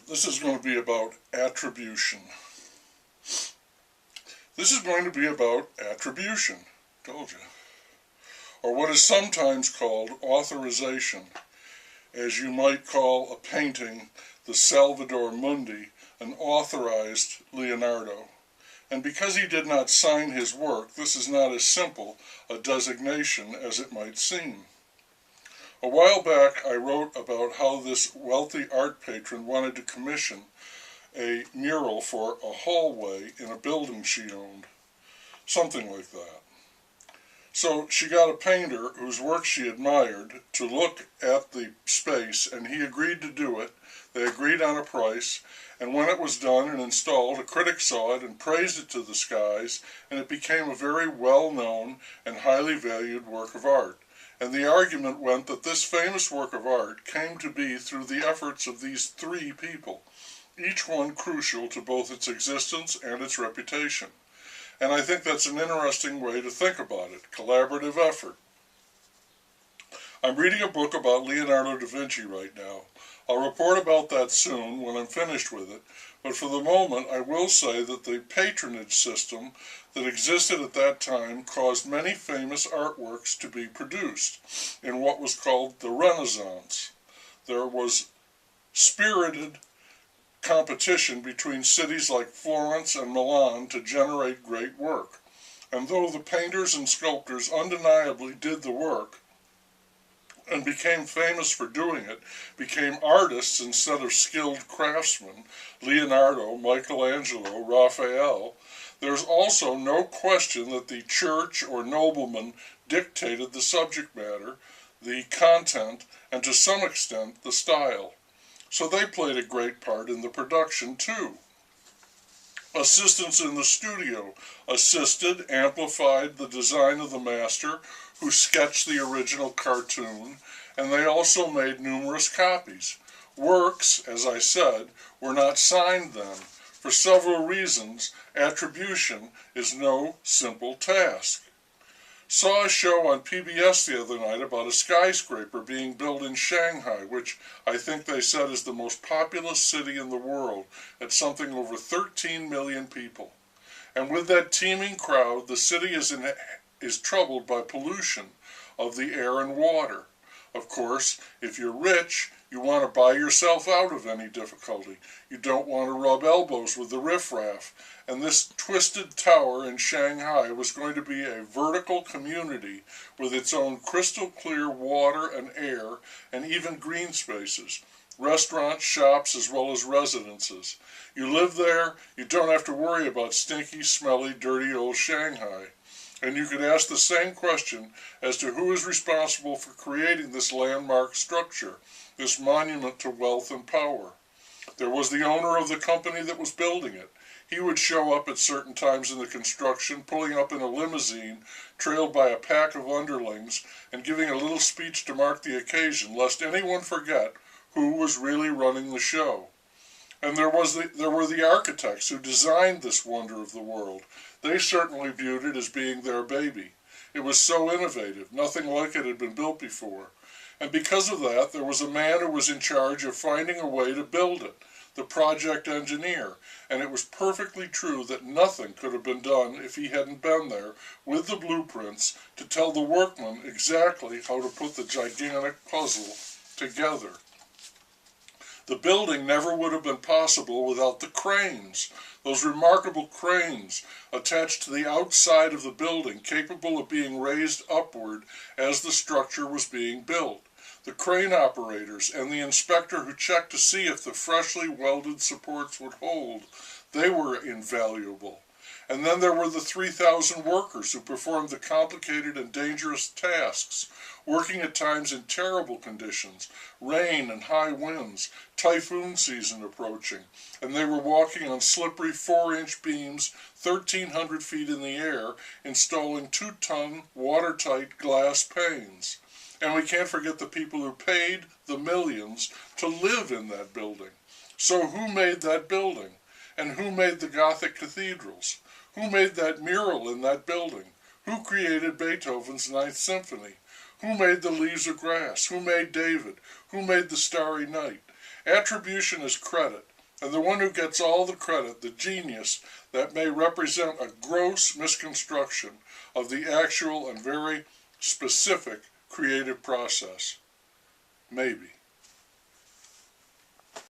This is going to be about attribution. This is going to be about attribution, told you, or what is sometimes called authorization, as you might call a painting, the Salvator Mundi, an authorized Leonardo. And because he did not sign his work, this is not as simple a designation as it might seem. A while back I wrote about how this wealthy art patron wanted to commission a mural for a hallway in a building she owned. Something like that. So she got a painter whose work she admired to look at the space, and he agreed to do it. They agreed on a price, and when it was done and installed, a critic saw it and praised it to the skies, and it became a very well-known and highly valued work of art. And the argument went that this famous work of art came to be through the efforts of these three people, each one crucial to both its existence and its reputation. And I think that's an interesting way to think about it, collaborative effort. I'm reading a book about Leonardo da Vinci right now. I'll report about that soon when I'm finished with it, but for the moment I will say that the patronage system that existed at that time caused many famous artworks to be produced in what was called the Renaissance. There was spirited competition between cities like Florence and Milan to generate great work. And though the painters and sculptors undeniably did the work and became famous for doing it, became artists instead of skilled craftsmen, Leonardo, Michelangelo, Raphael, there's also no question that the church or noblemen dictated the subject matter, the content, and to some extent the style. So they played a great part in the production too. Assistants in the studio assisted, amplified the design of the master who sketched the original cartoon, and they also made numerous copies. Works, as I said, were not signed then. For several reasons, attribution is no simple task. Saw a show on PBS the other night about a skyscraper being built in Shanghai, which I think they said is the most populous city in the world, at something over 13 million people. And with that teeming crowd, the city is troubled by pollution of the air and water. Of course, if you're rich, you want to buy yourself out of any difficulty. You don't want to rub elbows with the riffraff. And this twisted tower in Shanghai was going to be a vertical community with its own crystal clear water and air and even green spaces. Restaurants, shops, as well as residences. You live there, you don't have to worry about stinky, smelly, dirty old Shanghai. And you could ask the same question as to who is responsible for creating this landmark structure, this monument to wealth and power. There was the owner of the company that was building it. He would show up at certain times in the construction, pulling up in a limousine, trailed by a pack of underlings, and giving a little speech to mark the occasion, lest anyone forget who was really running the show. And there were the architects who designed this wonder of the world. They certainly viewed it as being their baby. It was so innovative. Nothing like it had been built before. And because of that, there was a man who was in charge of finding a way to build it, the project engineer. And it was perfectly true that nothing could have been done if he hadn't been there with the blueprints to tell the workmen exactly how to put the gigantic puzzle together. The building never would have been possible without the cranes, those remarkable cranes attached to the outside of the building, capable of being raised upward as the structure was being built. The crane operators and the inspector who checked to see if the freshly welded supports would hold, they were invaluable. And then there were the 3,000 workers who performed the complicated and dangerous tasks, working at times in terrible conditions, rain and high winds, typhoon season approaching, and they were walking on slippery 4-inch beams 1,300 feet in the air, installing 2-ton watertight glass panes. And we can't forget the people who paid the millions to live in that building. So who made that building? And who made the Gothic cathedrals? Who made that mural in that building? Who created Beethoven's Ninth Symphony? Who made the Leaves of Grass? Who made David? Who made the Starry Night? Attribution is credit, and the one who gets all the credit, the genius, that may represent a gross misconstruction of the actual and very specific creative process. Maybe.